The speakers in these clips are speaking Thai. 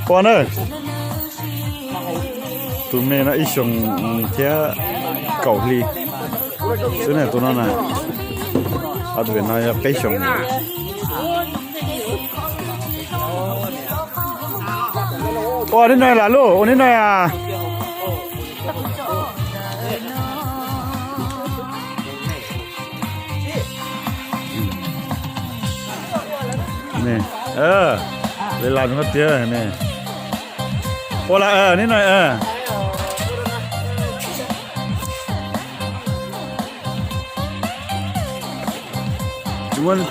ปอนเนอร์ตัวเมย์นะอีชงแค่เกาหลีซึ่งเนี่ยตัวนั้นน่ะอาจจะเป็นนายไปชงปอนนี่หน่อยล่ะลูกอันนี้หน่อยอ่ะนี่เวลามันก็เจอนี่โอละนี่หน่อย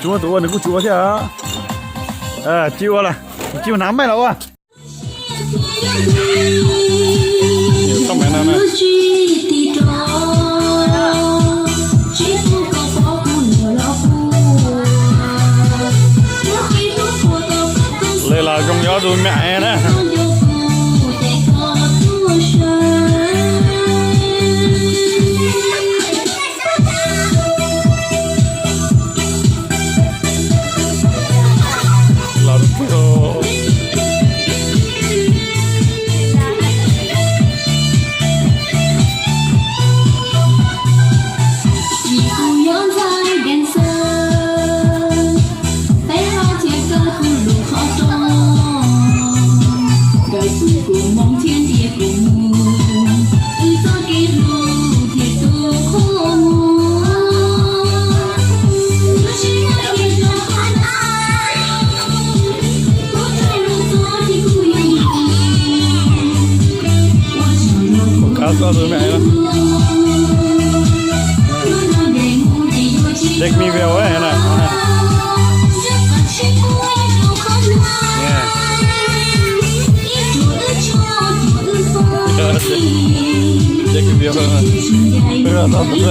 จุ๊ตัวนึกกูจุ๊ใช่ไหมจิ้วละจิ้วน้ำไม่แล้ววะต้องไปนั่นนะเลยล่ะจงย้อนดูแม่นะก็ดูแม่ละเด็กมีแววไว้นะเนี่ยเด็กมีแววทำอะไร